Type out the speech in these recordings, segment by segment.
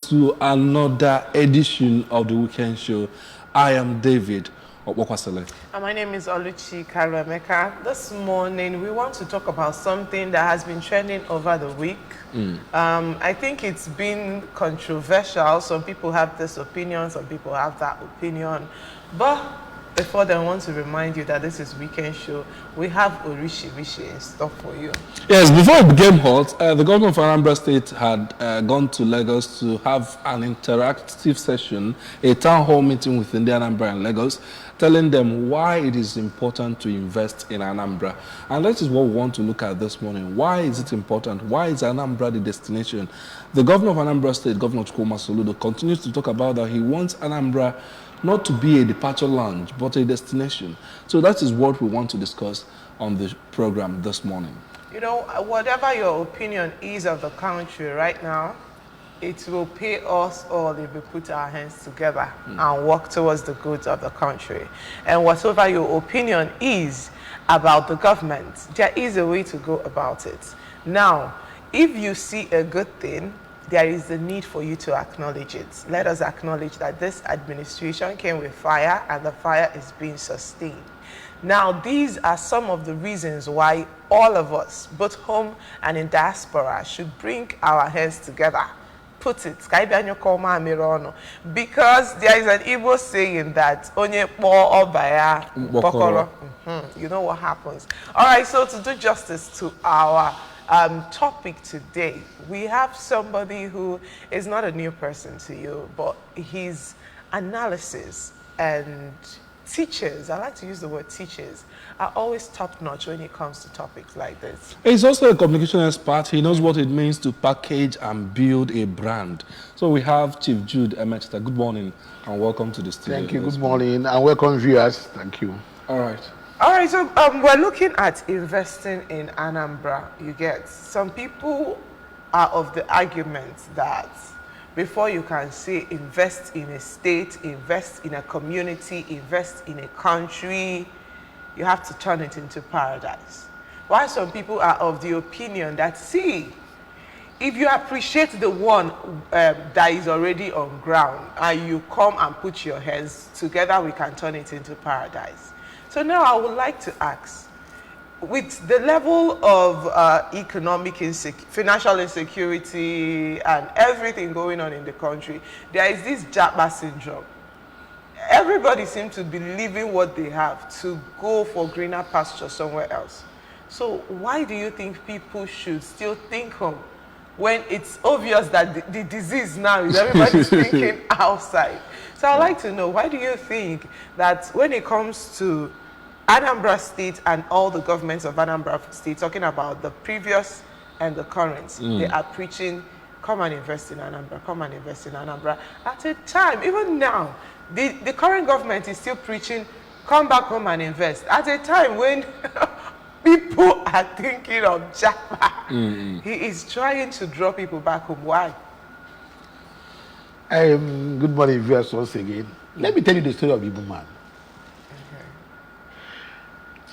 to another edition of the Weekend Show. I am David Okwakwasele. And my name is Oluchi Karemeka. This morning we want to talk about something that has been trending over the week. I think it's been controversial. Some people have this opinion, some people have that opinion. But before then, I want to remind you that this is Weekend Show. We have Orishi and stuff for you. Yes, before it became hot, the governor of Anambra State had gone to Lagos to have an interactive session, a town hall meeting with Indian Anambra and Lagos, telling them why it is important to invest in Anambra. And that is what we want to look at this morning. Why is it important? Why is Anambra the destination? The governor of Anambra State, Governor Chukwuma Soludo, continues to talk about that he wants Anambra not to be a departure lounge, but a destination. So that is what we want to discuss on the program this morning. You know, whatever your opinion is of the country right now, it will pay us all if we put our hands together and work towards the goods of the country. And whatever your opinion is about the government, there is a way to go about it. Now, if you see a good thing, there is the need for you to acknowledge it. Let us acknowledge that this administration came with fire and the fire is being sustained. Now, these are some of the reasons why all of us, both home and in diaspora, should bring our hands together. Put it, because there is an Igbo saying that onye kpo obaya bokoro. You know what happens. All right, so to do justice to our topic today, we have somebody who is not a new person to you, but his analysis and teachers, I like to use the word teachers, are always top-notch when it comes to topics like this. He's also a communication expert. He knows what it means to package and build a brand. So we have Chief Jude Emecheta. Good morning and welcome to the studio. Thank you. Good morning and welcome viewers. Thank you. All right. All right, so we're looking at investing in Anambra. You get, some people are of the argument that before you can say invest in a state, invest in a community, invest in a country, you have to turn it into paradise. While some people are of the opinion that, see, if you appreciate the one that is already on ground and you come and put your hands together, we can turn it into paradise. So now I would like to ask, with the level of financial insecurity and everything going on in the country, there is this Japa syndrome. Everybody seems to be leaving what they have to go for greener pasture somewhere else. So why do you think people should still think home when it's obvious that the disease now is everybody's thinking outside? So I'd like to know, why do you think that when it comes to Anambra State and all the governments of Anambra State, talking about the previous and the current, they are preaching, come and invest in Anambra, come and invest in Anambra. At a time, even now, the current government is still preaching, come back home and invest. At a time when people are thinking of Japa, he is trying to draw people back home. Why? Good morning, viewers, once again. Let me tell you the story of Igbo man.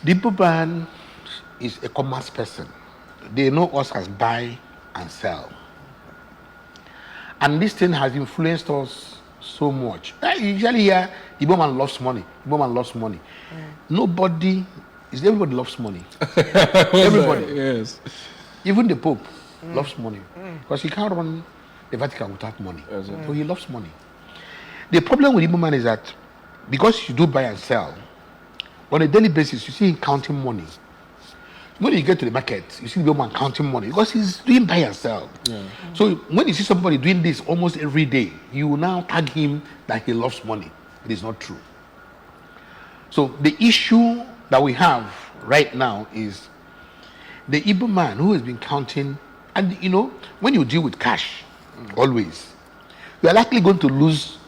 The Igbo man is a commerce person. They know us as buy and sell. And this thing has influenced us so much. I usually hear Igbo man loves money. Igbo man loves money. Everybody loves money. Everybody. Yes. Even the Pope loves money. Because he can't run the Vatican without money. So he loves money. The problem with Igbo man is that because you do buy and sell, on a daily basis, you see him counting money. When you get to the market, you see the Igbo man counting money because he's doing buy and sell. Yeah. So when you see somebody doing this almost every day, you will now tag him that he loves money. It is not true. So the issue that we have right now is the Igbo man who has been counting, and you know, when you deal with cash, always, you are likely going to lose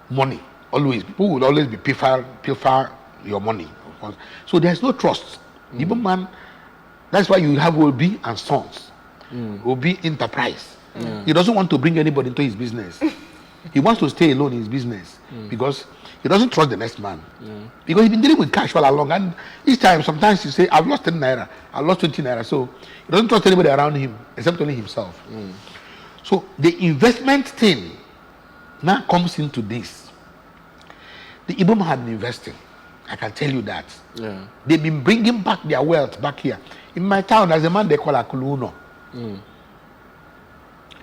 money. Always. People will always be pilfer your money. So there's no trust. Igbo man, that's why you have Obi and Sons. Obi Enterprise. He doesn't want to bring anybody into his business. He wants to stay alone in his business because he doesn't trust the next man. Because he's been dealing with cash for a long, and each time, sometimes he say, I've lost 10 naira, I've lost 20 naira. So he doesn't trust anybody around him except only himself. So the investment thing now comes into this. The Igbo man had been investing. I can tell you that. Yeah. They've been bringing back their wealth back here. In my town, there's a man they call Akuluno.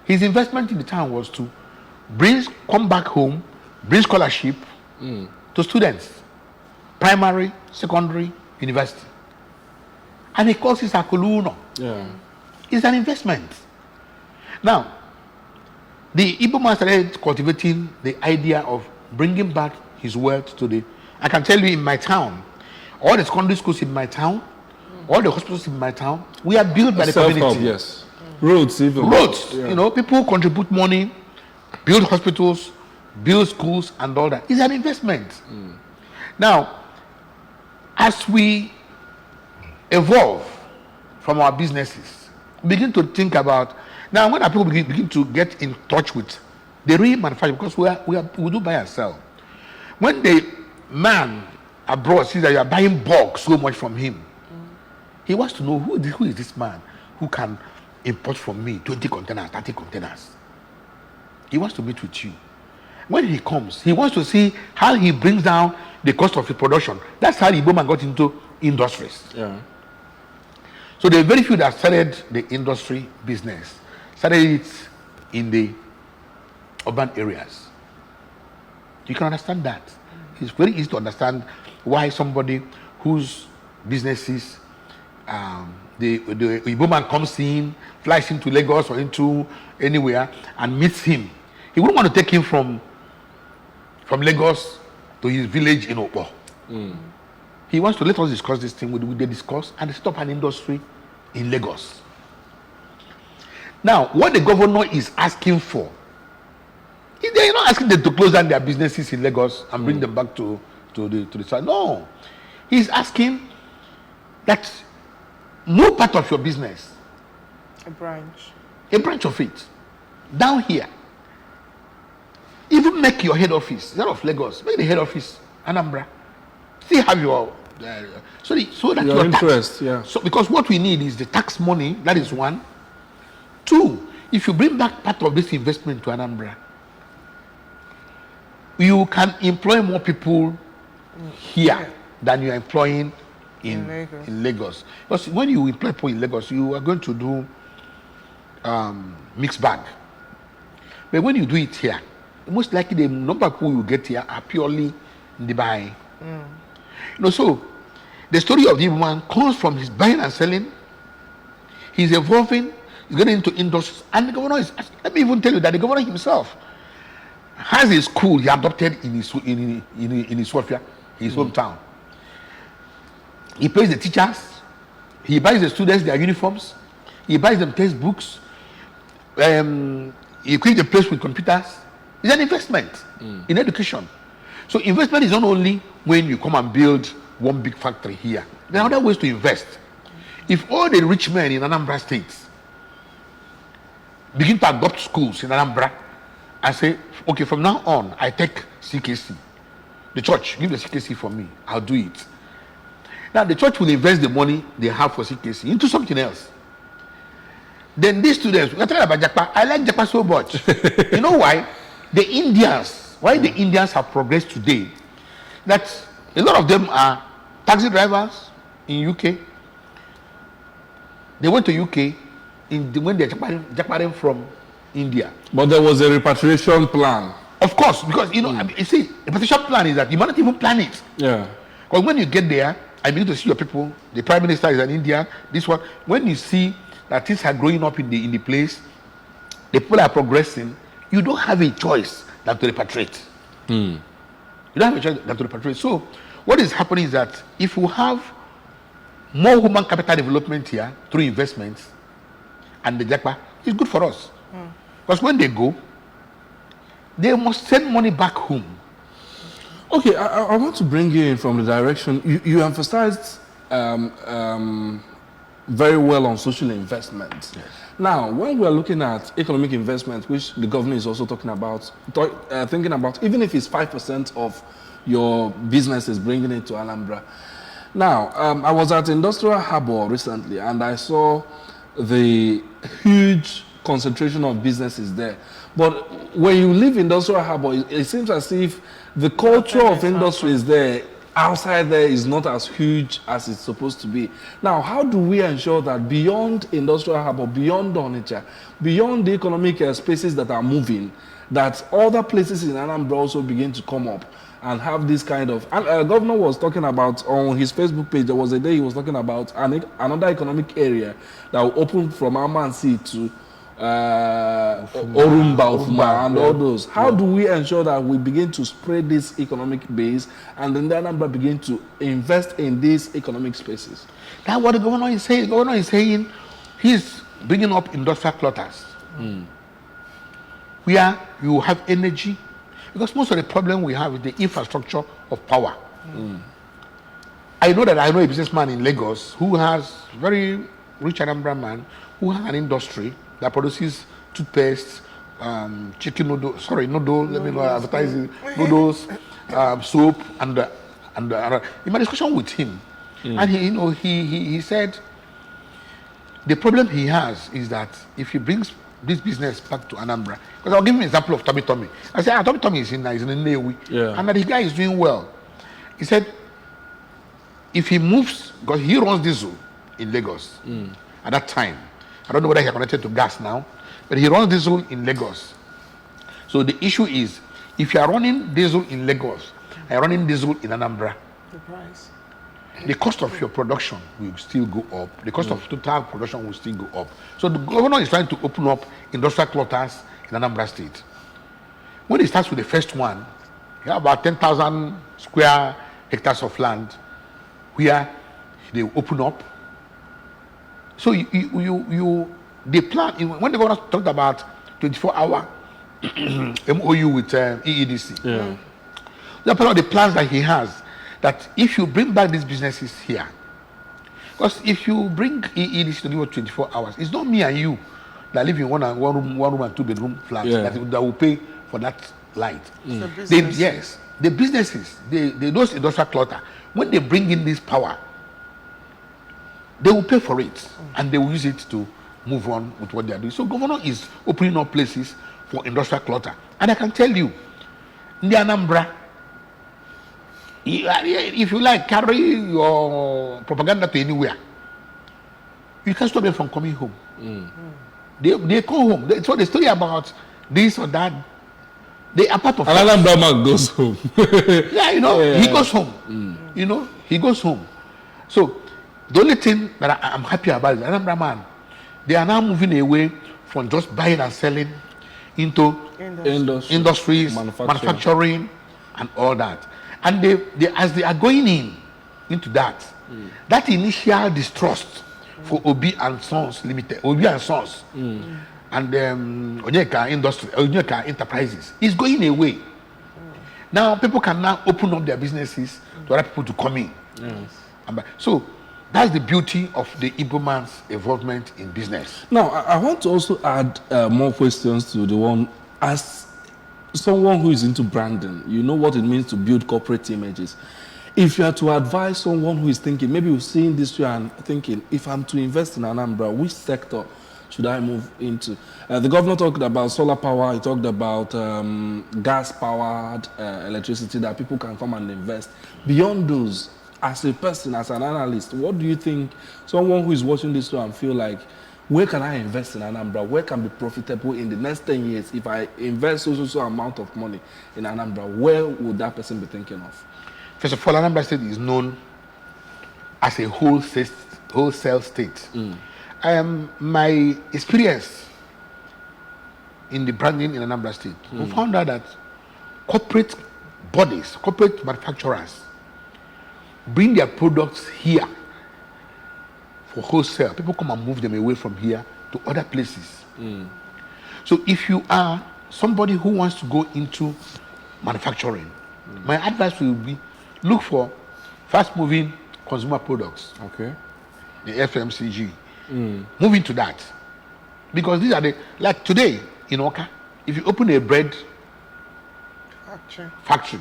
His investment in the town was to come back home, bring scholarship to students, primary, secondary, university. And he calls it Akuluno. Yeah. It's an investment. Now, the Igbo man started cultivating the idea of bringing back his wealth to the. I can tell you in my town, all the secondary schools in my town, all the hospitals in my town, we are built by the Self-help, community. yes. Roads, even. Roads, Yeah. you know, people contribute money, build hospitals, build schools, and all that. It's an investment. Now, as we evolve from our businesses, begin to think about. Now, when our people begin to get in touch with the real manufacturer, because we do buy and sell. When the man abroad sees that you are buying bulk so much from him, he wants to know who is this man who can import from me 20 containers, 30 containers. He wants to meet with you. When he comes, he wants to see how he brings down the cost of his production. That's how the Igbo man got into industries. Yeah. So there are very few that started the industry business, started it in the urban areas. You can understand that. It's very easy to understand why somebody whose businesses, the Igbo man comes in, flies into Lagos or into anywhere and meets him. He wouldn't want to take him from Lagos to his village in Opo. He wants to let us discuss this thing. They discuss and they stop an industry in Lagos. Now, what the governor is asking for, they're not asking them to close down their businesses in Lagos and bring them back to the side. No. He's asking that no part of your business, A branch. a branch of it, down here, even make your head office, instead of Lagos, make the head office Anambra. Still have your so that Your your interest, tax, yeah. So because what we need is the tax money. That is one. Two, if you bring back part of this investment to Anambra, you can employ more people here than you are employing in Lagos. Because when you employ people in Lagos, you are going to do mixed bag. But when you do it here, most likely the number of people you get here are purely in the buying. You know, so the story of the man comes from his buying and selling. He's evolving. He's getting into industries. And the governor is. Let me even tell you that the governor himself has a school he adopted in his welfare, his hometown. He pays the teachers. He buys the students their uniforms. He buys them textbooks. He equips the place with computers. It's an investment in education. So investment is not only when you come and build one big factory here. There are other ways to invest. If all the rich men in Anambra State begin to adopt schools in Anambra and say, okay, from now on, I take CKC. The church, give the CKC for me. I'll do it. Now, the church will invest the money they have for CKC into something else. Then these students, we're talking about Japa. I like Japa so much. You know why? The Indians have progressed today, that a lot of them are taxi drivers in UK. They went to UK when they're Japaring from India. But there was a repatriation plan. Of course, because you know, I mean, you see, the repatriation plan is that you might not even plan it. Yeah. Because when you get there, I begin to see your people. The prime minister is an Indian. This one, when you see that things are growing up in the place, the people are progressing. You don't have a choice than to repatriate. You don't have a choice than to repatriate. So, what is happening is that if you have more human capital development here through investments and the JACPA, it's good for us. Because when they go, they must send money back home. Okay, I want to bring you in from the direction you emphasized very well on social investment. Yes. Now, when we are looking at economic investment, which the governor is also talking about, thinking about, even if it's 5% of your business is bringing it to Anambra. Now, I was at Industrial Harbour recently, and I saw the huge concentration of businesses there. But when you live industrial harbor, it seems as if the culture of industry is there. Outside there is not as huge as it's supposed to be. Now, how do we ensure that beyond industrial harbor, beyond Onitsha, beyond the economic spaces that are moving, that other places in Anambra also begin to come up and have this kind of... And Governor was talking about, on his Facebook page, there was a day he was talking about another economic area that will open from Amansi to Orumba, and all those. How do we ensure that we begin to spread this economic base and then the Anambra begin to invest in these economic spaces? That's what the governor is saying. The governor is saying he's bringing up industrial clusters where you have energy, because most of the problem we have is the infrastructure of power. I know a businessman in Lagos who has very rich Anambra man who has an industry that produces toothpaste, chicken noodle, let me know, advertising, noodles, soap, and in my discussion with him, and he said the problem he has is that if he brings this business back to Anambra, because I'll give him an example of Tommy Tommy. I said, Tommy Tommy is in Nnewi, and that the guy is doing well. He said, if he moves, because he runs diesel in Lagos at that time. I don't know whether he connected to gas now, but he runs diesel in Lagos. So the issue is, if you are running diesel in Lagos, and you're running diesel in Anambra, The price. the cost of your production will still go up. The cost of total production will still go up. So the governor is trying to open up industrial clusters in Anambra State. When he starts with the first one, you have about 10,000 square hectares of land where they open up. So they plan, when the governor talked about 24-hour MOU with EEDC, they're part of the plans that he has, that if you bring back these businesses here, because if you bring EEDC to give us 24 hours, it's not me and you that live in one room and two bedroom flats that will pay for that light. The businesses, those industrial cluster, when they bring in this power, they will pay for it and they will use it to move on with what they are doing. So governor is opening up places for industrial cluster. And I can tell you, in the Anambra, if you like, carry your propaganda to anywhere, you can't stop them from coming home. They come home. So the story about this or that, they are part of it. Anambra man goes home. He goes home. He goes home. So the only thing that I'm happy about is Anambra man, they are now moving away from just buying and selling into industries, manufacturing, and all that. And they as they are going into that, that initial distrust for Obi and Sons Limited, Obi and Sons, and Onyeka Enterprises is going away. Now people can now open up their businesses to other people to come in. So that's the beauty of the Igbo man's involvement in business. Now, I want to also add more questions to the one. As someone who is into branding, you know what it means to build corporate images. If you are to advise someone who is thinking, maybe you're seeing this year and thinking, if I'm to invest in Anambra, which sector should I move into? The governor talked about solar power. He talked about gas-powered electricity that people can come and invest. Beyond those, as a person, as an analyst, what do you think someone who is watching this show and feel like, where can I invest in Anambra? Where can be profitable in the next 10 years? If I invest so amount of money in Anambra, where would that person be thinking of? First of all, Anambra State is known as a wholesale state. My experience in the branding in Anambra State, we found out that corporate bodies, corporate manufacturers, bring their products here for wholesale. People come and move them away from here to other places. So if you are somebody who wants to go into manufacturing, my advice will be look for fast-moving consumer products. Okay. The FMCG. Move into that. Because these are like today in Oka, if you open a bread factory,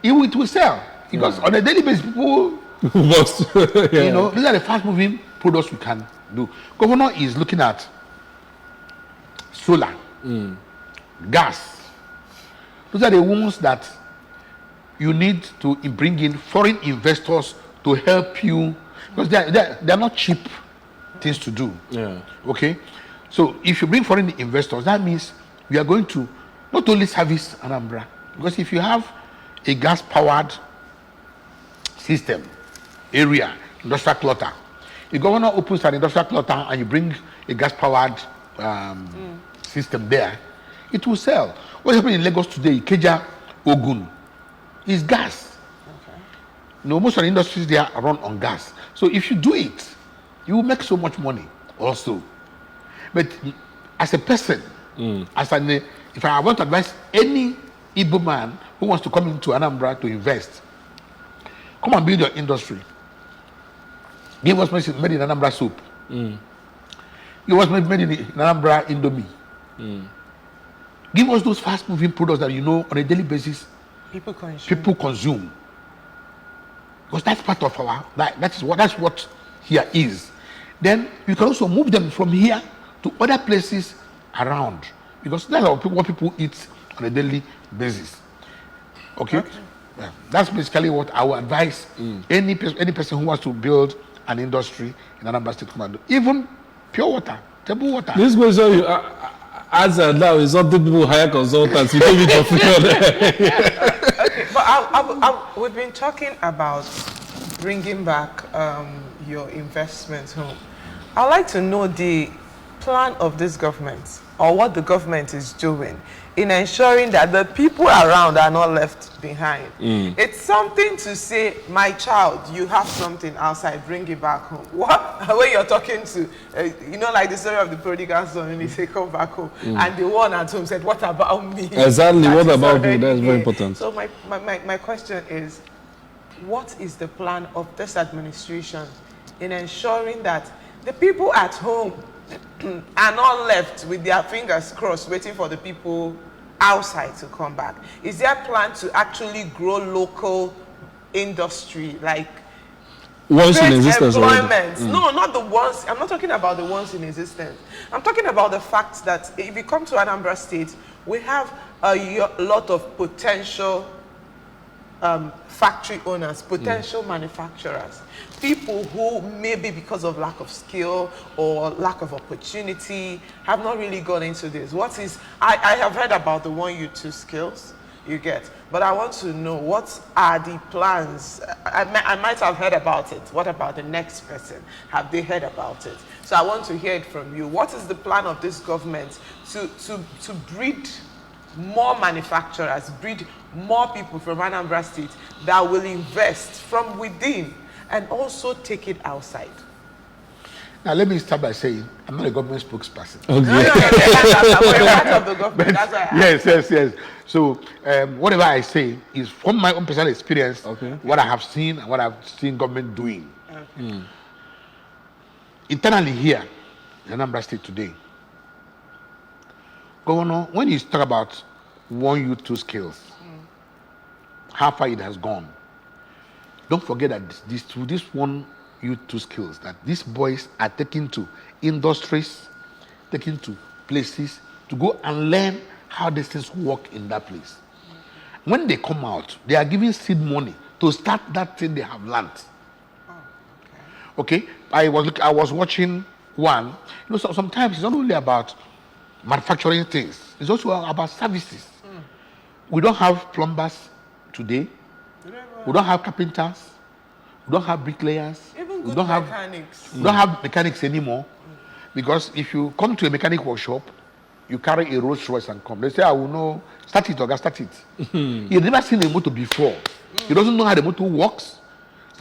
it will sell. Because on a daily basis, people, these are the fast-moving products we can do. Governor is looking at solar, gas. Those are the ones that you need to bring in foreign investors to help you, because they're not cheap things to do. Yeah. Okay, so if you bring foreign investors, that means we are going to not only service Anambra, because if you have a gas-powered system area, industrial cluster, the governor opens an industrial cluster and you bring a gas-powered system there, it will sell. What's happening in Lagos today, Ikeja, Ogun, is gas. Okay. Most of the industries there are run on gas. So if you do it, you will make so much money also. But as a person, if I want to advise any Igbo man who wants to come into Anambra to invest, come and build your industry. Give us made in Anambra soup. Give us made in Anambra Indomie. Give us those fast-moving products that on a daily basis people consume. Because that's part of our life. That's what here is. Then you can also move them from here to other places around, because that's what people eat on a daily basis. Okay? Yeah. That's basically what I would advise any person who wants to build an industry in Anambra State Command. Even pure water, table water. This question you answered now is not the people hire consultants. You give it for free. Okay, but we've been talking about bringing back your investments home. I'd like to know the plan of this government, or what the government is doing in ensuring that the people around are not left behind. It's something to say, my child, you have something outside, bring it back home. What? When you're talking to, like the story of the prodigal son, and he said, come back home. And the one at home said, what about me? Exactly, what about me? That's very important. So my question is, what is the plan of this administration in ensuring that the people at home are not left with their fingers crossed waiting for the people outside to come back? Is there a plan to actually grow local industry, like ones in existence employment? No, not the ones. I'm not talking about the ones in existence. I'm talking about the fact that if you come to Anambra State, we have a lot of potential factory owners, potential manufacturers, people who maybe because of lack of skill or lack of opportunity have not really gone into this. I have heard about the 1U2 skills you get, but I want to know, what are the plans? I might have heard about it. What about the next person? Have they heard about it? So I want to hear it from you. What is the plan of this government to breed more manufacturers, breed more people from Anambra State that will invest from within and also take it outside? Now, let me start by saying, I'm not a government spokesperson. Okay. We're part of the government. That's why Yes. So, whatever I say is from my own personal experience, what I have seen and what I've seen government doing. Internally here in Anambra State today, Governor, when you talk about 1U2 skills, how far it has gone, don't forget that this 1U2 skills, that these boys are taken to industries, taken to places to go and learn how these things work in that place. When they come out, they are given seed money to start that thing they have learned. Okay? I was watching one. So sometimes it's not only about manufacturing things, it's also about services. We don't have plumbers today. We don't have carpenters. We don't have bricklayers. Even we good don't mechanics. We don't have mechanics anymore. Because if you come to a mechanic workshop, you carry a Rolls Royce and come. They say, I will know, start it, or start it. You've never seen a motor before. He doesn't know how the motor works.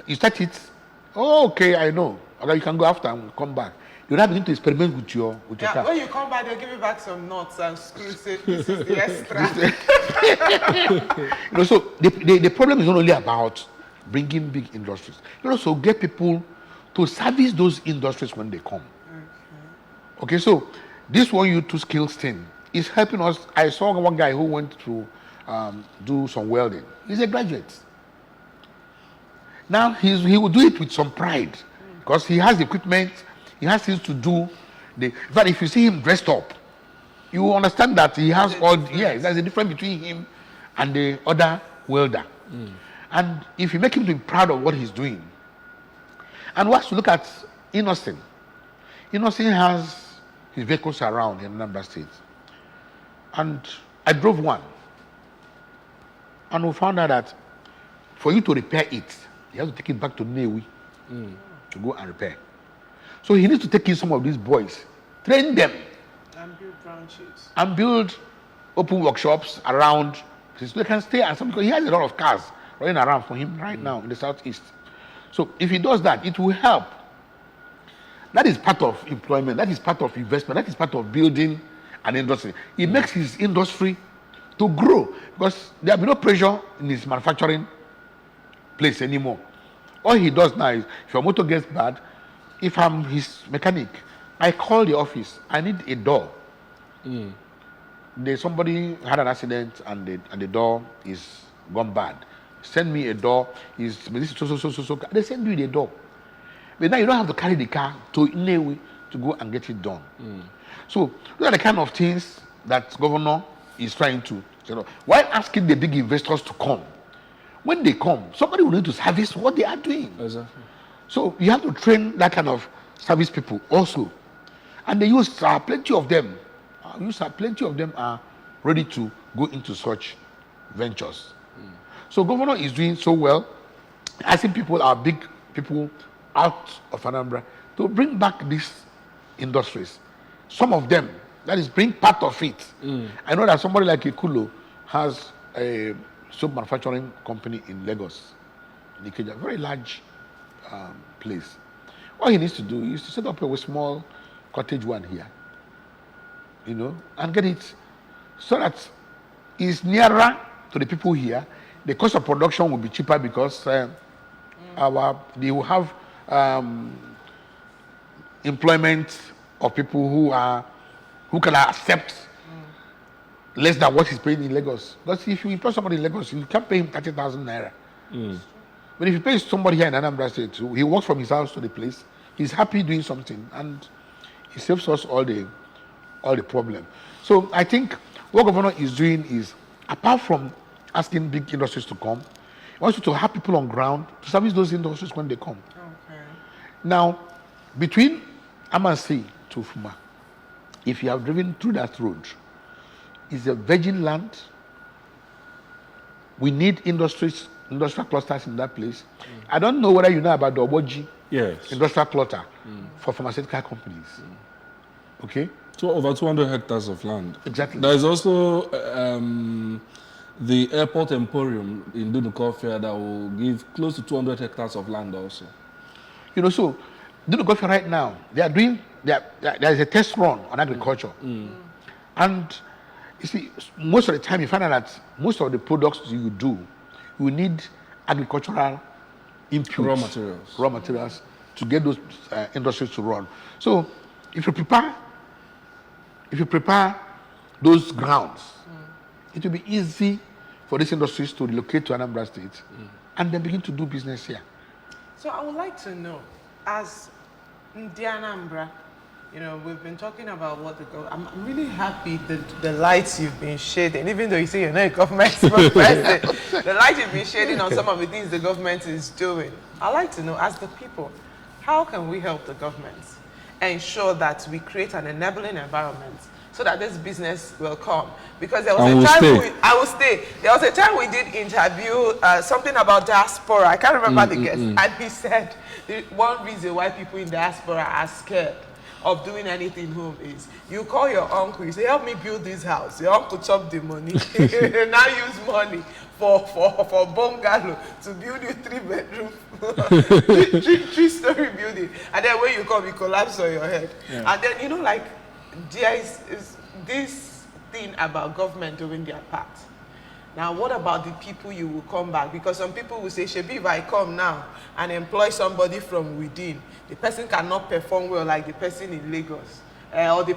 You start it. Oh, okay, I know. Okay, you can go after and come back. You don't begin to experiment with your car. When you come back, they'll give you back some nuts and screws. Say, this is the extra. So the problem is not only about bringing big industries. You also get people to service those industries when they come. Okay, so this 1U2 skills thing is helping us. I saw one guy who went to do some welding. He's a graduate. Now he will do it with some pride because he has equipment. He has things to do. In fact, if you see him dressed up, you understand that he has all, yes, there's a difference between him and the other welder. And if you make him to be proud of what he's doing, and once you look at Innocent has his vehicles around in Anambra State. And I drove one. And we found out that for you to repair it, you have to take it back to Newi to go and repair. So he needs to take in some of these boys, train them, and build branches. And build open workshops around, so they can stay and some, because he has a lot of cars running around for him right now in the southeast. So if he does that, it will help. That is part of employment, that is part of investment, that is part of building an industry. It makes his industry to grow because there will be no pressure in his manufacturing place anymore. All he does now is, if your motor gets bad, if I'm his mechanic, I call the office, I need a door. Somebody had an accident and the door is gone bad. Send me a door. They send you the door. But now you don't have to carry the car to Inewi to go and get it done. So those are the kind of things that governor is trying to, while asking the big investors to come. When they come, somebody will need to service what they are doing. Exactly. So you have to train that kind of service people also. And the youth, plenty of them are ready to go into such ventures. So governor is doing so well, asking people, our big people out of Anambra, to bring back these industries. Some of them, that is, bring part of it. I know that somebody like Ikulo has a soap manufacturing company in Lagos, in Ikeja, very large place. All he needs to do is to set up a small cottage one here, and get it so that it's nearer to the people here. The cost of production will be cheaper because they will have employment of people who can accept less than what he's paying in Lagos. Because if you employ somebody in Lagos, you can't pay him 30,000 naira. But if you pay somebody here in Anambra State, he walks from his house to the place, he's happy doing something, and he saves us all the problem. So I think what governor is doing is, apart from asking big industries to come, he wants you to have people on ground to service those industries when they come. Okay. Now, between Amansi to Fuma, if you have driven through that road, it's a virgin land. We need industrial clusters in that place. I don't know whether you know about the Oboji industrial cluster for pharmaceutical companies. Okay? So over 200 hectares of land. Exactly. There is also the airport emporium in Dunukofia that will give close to 200 hectares of land also. So Dunukofia right now, there is a test run on agriculture. And you see, most of the time you find out that most of the products you do, you need agricultural inputs, raw materials to get those industries to run. So if you prepare those grounds, it will be easy for these industries to relocate to Anambra State and then begin to do business here. So I would like to know, as the Anambra, we've been talking about what I'm really happy that the lights you've been shading, even though you say you're not a government spokesperson, the light you've been shading on some of the things the government is doing. I'd like to know, as the people, how can we help the government ensure that we create an enabling environment so that this business will come? Because there was a time I will stay. There was a time we did interview something about diaspora. I can't remember the guest, and he said one reason why people in diaspora are scared of doing anything home is you call your uncle, you say, help me build this house. Your uncle chop the money. Now use money for bungalow to build you 3-bedroom, 3-story building. And then when you come, you collapse on your head. Yeah. And then, there is this thing about government doing their part. Now, what about the people you will come back? Because some people will say, Shebi, if I come now and employ somebody from within, the person cannot perform well like the person in Lagos. Or the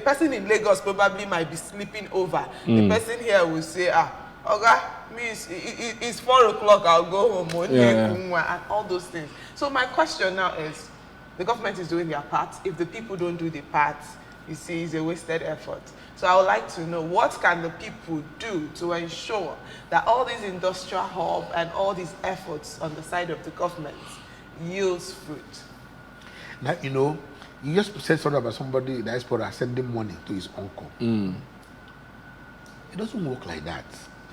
person in Lagos probably might be sleeping over. The person here will say, Oga, it's 4 o'clock, I'll go home. And all those things. So my question now is, the government is doing their part. If the people don't do the part, you see, it's a wasted effort. So I would like to know, what can the people do to ensure that all these industrial hub and all these efforts on the side of the government yields fruit? Now, you know, you just said something about somebody in diaspora sending money to his uncle. It doesn't work like that.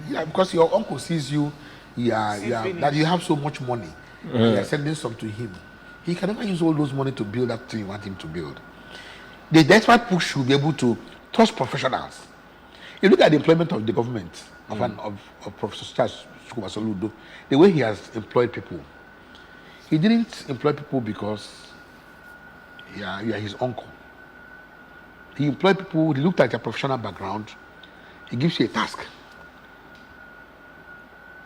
Yeah, because your uncle sees you, that you have so much money, you are sending some to him. He can never use all those money to build that thing you want him to build. That's why push should be able to trust professionals. You look at the employment of the government, of Professor Charles Soludo, the way he has employed people. He didn't employ people because you are his uncle. He employed people, he looked at your professional background, he gives you a task.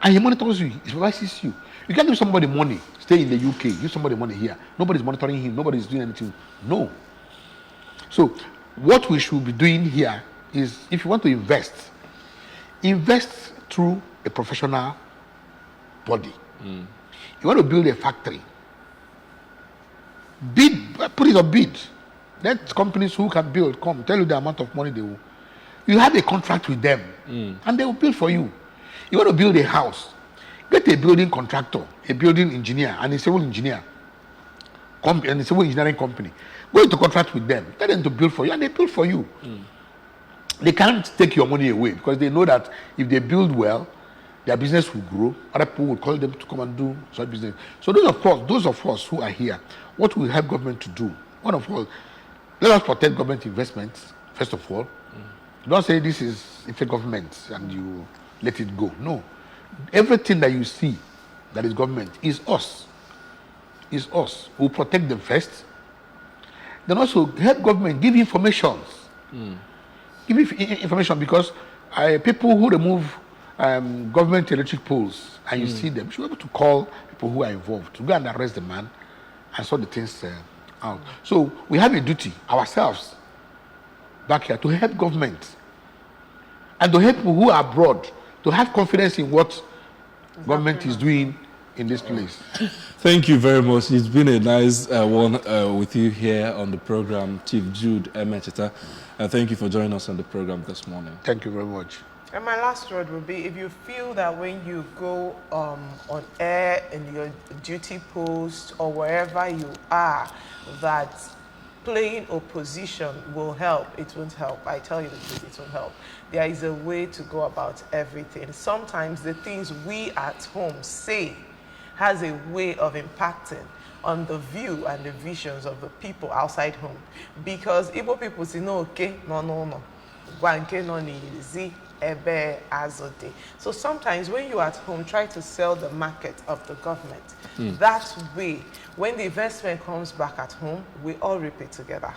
And he monitors you, he supervises you. You can't give somebody money, stay in the UK, give somebody money here. Nobody's monitoring him, nobody's doing anything. No. So, what we should be doing here is, if you want to invest through a professional body. You want to build a factory, put it on bid. Let companies who can build come, tell you the amount of money they will. You have a contract with them, and they will build for you. You want to build a house, get a building contractor, a building engineer, and a civil engineer, and a civil engineering company. Go into contract with them, tell them to build for you, and they build for you. They can't take your money away because they know that if they build well, their business will grow. Other people will call them to come and do such business. So those of us who are here, what will help government to do? One of all, let us protect government investments, first of all. Don't say this is a government and you let it go. No. Everything that you see that is government is us. Is us. We'll protect them first. Then also help government, give information. Give information, because people who remove government electric poles and you see them, you should be able to call people who are involved to go and arrest the man and sort the things out. So we have a duty ourselves back here to help government and to help people who are abroad to have confidence in what government is doing in this place. Thank you very much. It's been a nice one with you here on the program, Chief Jude Emecheta. Thank you for joining us on the program this morning. Thank you very much. And my last word would be, if you feel that when you go on air in your duty post or wherever you are, that playing opposition will help, it won't help. I tell you the truth, it won't help. There is a way to go about everything. Sometimes the things we at home say has a way of impacting on the view and the visions of the people outside home. Because Igbo people say, no, okay, no. Guanke no ni zi ebe azode. So sometimes when you're at home, try to sell the market of the government. That way, when the investment comes back at home, we all reap it together.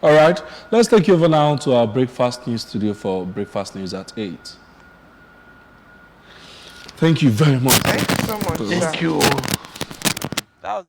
All right, let's take you over now to our Breakfast News studio for Breakfast News at 8. Thank you very much. Thank you so much. Thank you. That was